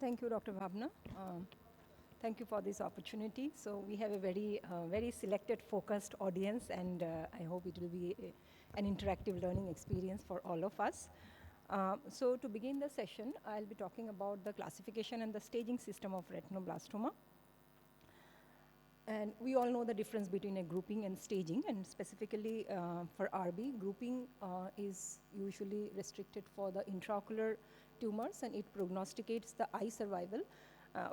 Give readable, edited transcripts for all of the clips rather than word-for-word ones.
Thank you, Dr. Bhavna. Thank you for this opportunity. So we have a very selected, focused audience, and I hope it will be an interactive learning experience for all of us. So to begin the session, I'll be talking about the classification and the staging system of retinoblastoma. And we all know the difference between a grouping and staging, and specifically for RB, grouping is usually restricted for the intraocular tumors, and it prognosticates the eye survival,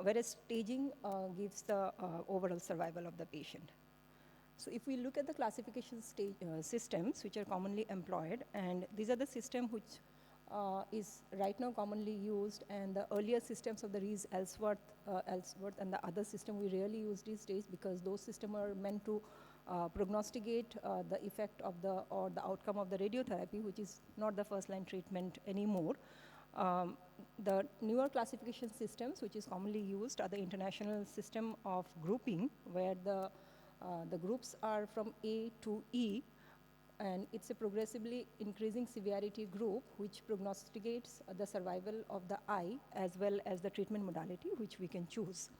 whereas staging gives the overall survival of the patient. So if we look at the classification systems which are commonly employed, and these are the systems which is right now commonly used, and the earlier systems of the Rees Ellsworth and the other system we rarely use these days, because those systems are meant to prognosticate the effect of the outcome of the radiotherapy, which is not the first line treatment anymore. The newer classification systems which is commonly used are the international system of grouping, where the groups are from A to E, and it's a progressively increasing severity group which prognosticates the survival of the eye as well as the treatment modality which we can choose.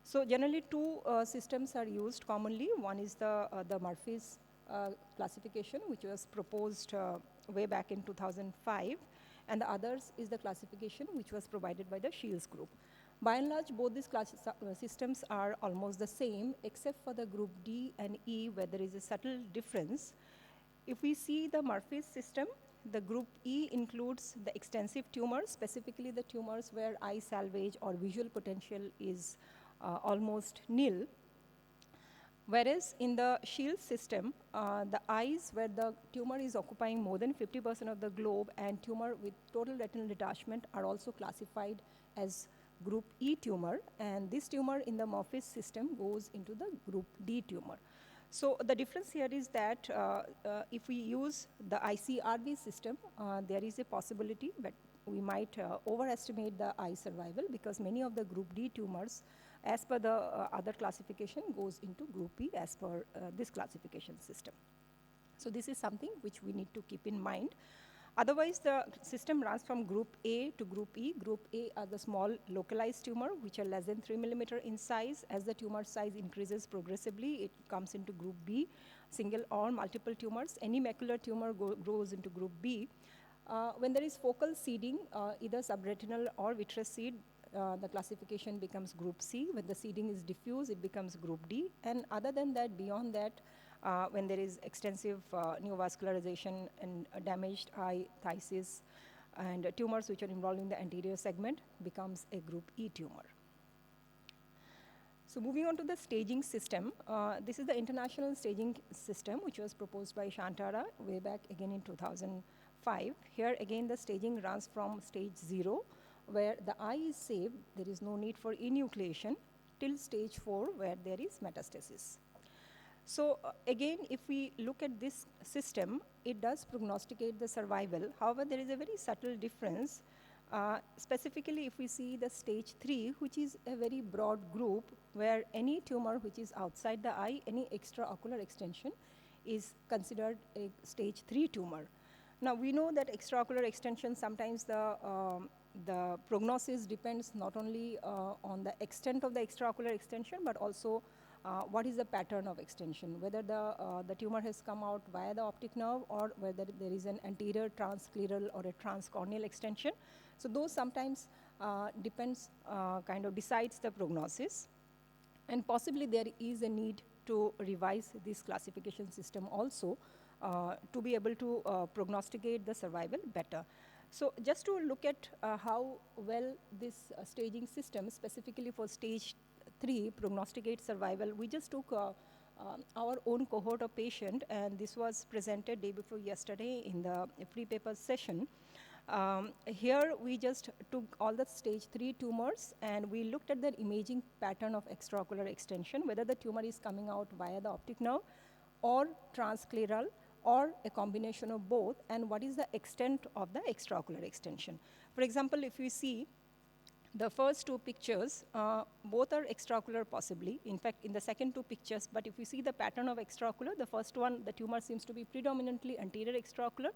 So generally two systems are used commonly. One is the Murphy's classification, which was proposed way back in 2005, and the others is the classification which was provided by the Shields group. By and large, both these systems are almost the same, except for the group D and E, where there is a subtle difference. If we see the Murphy's system, the group E includes the extensive tumors, specifically the tumors where eye salvage or visual potential is almost nil. Whereas in the Shields system, the eyes where the tumor is occupying more than 50% of the globe and tumor with total retinal detachment are also classified as group E tumor, and this tumor in the Murphy's system goes into the group D tumor. So the difference here is that if we use the ICRB system, there is a possibility that we might overestimate the eye survival, because many of the group D tumors, as per the other classification, goes into group E as per this classification system. So this is something which we need to keep in mind. Otherwise, the system runs from group A to group E. Group A are the small localized tumor, which are less than 3 millimeter in size. As the tumor size increases progressively, it comes into group B, single or multiple tumors. Any macular tumor grows into group B. When there is focal seeding, either subretinal or vitreous seed, the classification becomes group C. When the seeding is diffuse, it becomes group D. And other than that, beyond that, when there is extensive neovascularization and damaged eye, phthisis, and tumors which are involved in the anterior segment, becomes a group E tumor. So moving on to the staging system, this is the international staging system which was proposed by Shantara way back again in 2005. Here again the staging runs from stage 0, where the eye is saved, there is no need for enucleation, till stage 4, where there is metastasis. So again, if we look at this system, it does prognosticate the survival. However, there is a very subtle difference. Specifically, if we see the stage 3, which is a very broad group, where any tumor which is outside the eye, any extraocular extension, is considered a stage 3 tumor. Now, we know that extraocular extension, sometimes the prognosis depends not only on the extent of the extraocular extension, but also what is the pattern of extension, whether the tumor has come out via the optic nerve or whether there is an anterior transscleral or a transcorneal extension. So those sometimes decides the prognosis. And possibly there is a need to revise this classification system also to be able to prognosticate the survival better. So just to look at how well this staging system, specifically for stage 3, prognosticate survival, we just took our own cohort of patient, and this was presented day before yesterday in the free paper session. Here we just took all the stage 3 tumors, and we looked at the imaging pattern of extraocular extension, whether the tumor is coming out via the optic nerve or transscleral or a combination of both, and what is the extent of the extraocular extension. For example, if we see the first two pictures, both are extraocular possibly, in fact, in the second two pictures, but if you see the pattern of extraocular, the first one, the tumor seems to be predominantly anterior extraocular,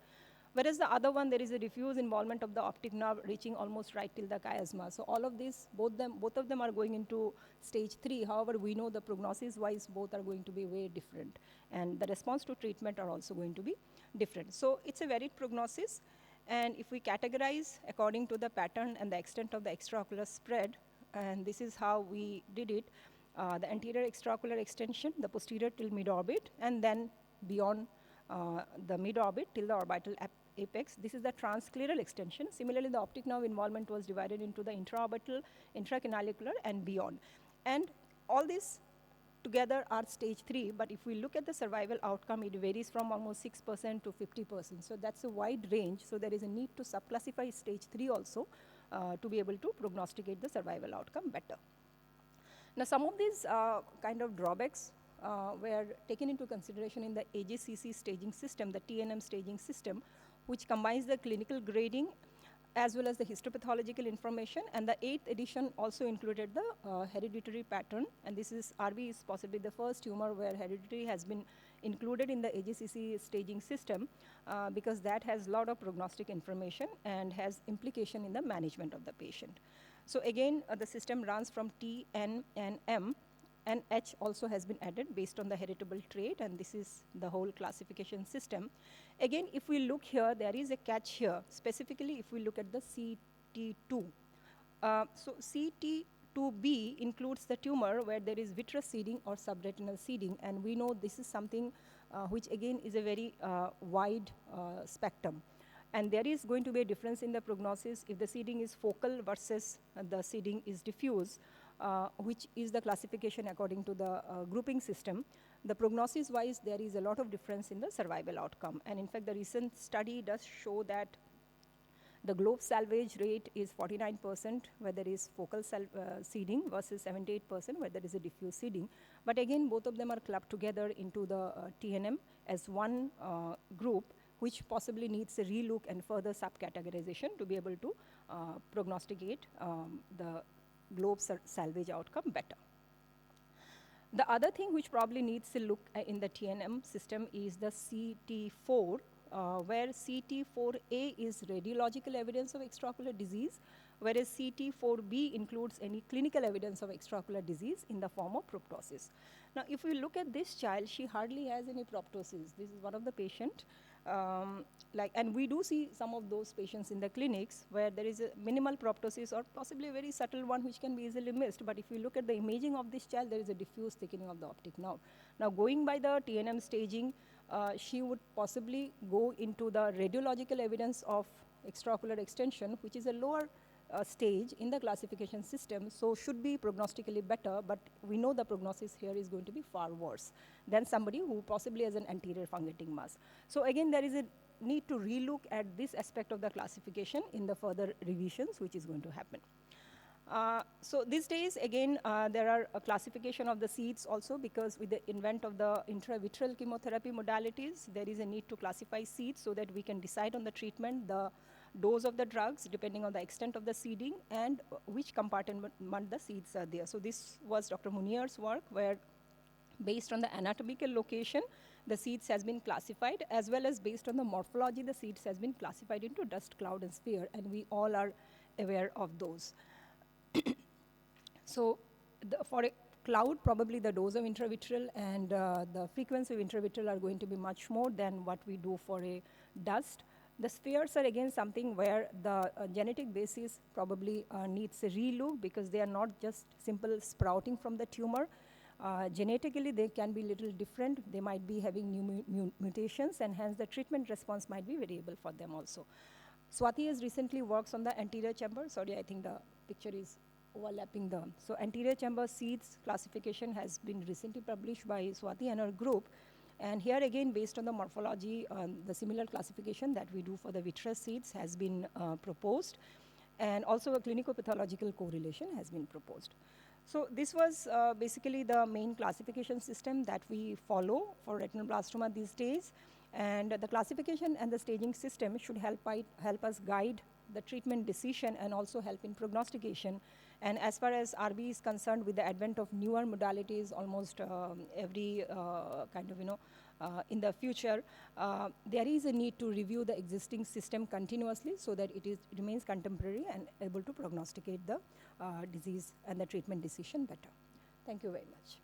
Whereas the other one, there is a diffuse involvement of the optic nerve reaching almost right till the chiasma. So all of these, both of them are going into stage 3. However, we know the prognosis-wise, both are going to be way different. And the response to treatment are also going to be different. So it's a varied prognosis. And if we categorize according to the pattern and the extent of the extraocular spread, and this is how we did it, the anterior extraocular extension, the posterior till mid-orbit, and then beyond the mid-orbit till the orbital apex. This is the transcleral extension. Similarly, the optic nerve involvement was divided into the intraorbital, intracanalicular, and beyond. And all these together are stage 3, but if we look at the survival outcome, it varies from almost 6% to 50%. So that's a wide range. So there is a need to subclassify stage 3 also to be able to prognosticate the survival outcome better. Now, some of these kind of drawbacks were taken into consideration in the AJCC staging system, the TNM staging system, which combines the clinical grading as well as the histopathological information. And the 8th edition also included the hereditary pattern. And this is, RB is possibly the first tumor where hereditary has been included in the AJCC staging system because that has a lot of prognostic information and has implication in the management of the patient. So again, the system runs from T, N, and M. And H also has been added based on the heritable trait, and this is the whole classification system. Again, if we look here, there is a catch here, specifically if we look at the CT2. So CT2B includes the tumor where there is vitreous seeding or subretinal seeding, and we know this is something which again is a very wide spectrum. And there is going to be a difference in the prognosis if the seeding is focal versus the seeding is diffuse. Which is the classification according to the grouping system. The prognosis-wise, there is a lot of difference in the survival outcome. And in fact, the recent study does show that the globe salvage rate is 49% where there is focal seeding versus 78% where there is a diffuse seeding. But again, both of them are clubbed together into the TNM as one group, which possibly needs a relook and further subcategorization to be able to prognosticate the globe salvage outcome better. The other thing which probably needs to look in the TNM system is the CT4, where CT4A is radiological evidence of extraocular disease, whereas CT4B includes any clinical evidence of extraocular disease in the form of proptosis. Now, if we look at this child, she hardly has any proptosis. This is one of the patient. And we do see some of those patients in the clinics where there is a minimal proptosis or possibly a very subtle one which can be easily missed. But if we look at the imaging of this child, there is a diffuse thickening of the optic nerve. Now, going by the TNM staging, she would possibly go into the radiological evidence of extraocular extension, which is a lower stage in the classification system, so should be prognostically better, but we know the prognosis here is going to be far worse than somebody who possibly has an anterior fungating mass. So again, there is a need to relook at this aspect of the classification in the further revisions, which is going to happen. So these days, again, there are a classification of the seeds also, because with the invent of the intravitreal chemotherapy modalities, there is a need to classify seeds so that we can decide on the treatment, the dose of the drugs, depending on the extent of the seeding, and which compartment the seeds are there. So this was Dr. Munir's work, where based on the anatomical location, the seeds has been classified, as well as based on the morphology, the seeds has been classified into dust, cloud, and sphere, and we all are aware of those. So for a cloud, probably the dose of intravitreal and the frequency of intravitreal are going to be much more than what we do for a dust. The spheres are again something where the genetic basis probably needs a relook, because they are not just simple sprouting from the tumor. Genetically, they can be little different. They might be having new mutations, and hence the treatment response might be variable for them also. Swati has recently worked on the anterior chamber. Sorry, I think the picture is overlapping them. So anterior chamber seeds classification has been recently published by Swati and her group. And here again, based on the morphology, the similar classification that we do for the vitreous seeds has been proposed. And also a clinico-pathological correlation has been proposed. So this was basically the main classification system that we follow for retinoblastoma these days. And the classification and the staging system should help us guide the treatment decision and also help in prognostication. And as far as RB is concerned, with the advent of newer modalities, almost every in the future, there is a need to review the existing system continuously so that it remains contemporary and able to prognosticate the disease and the treatment decision better. Thank you very much.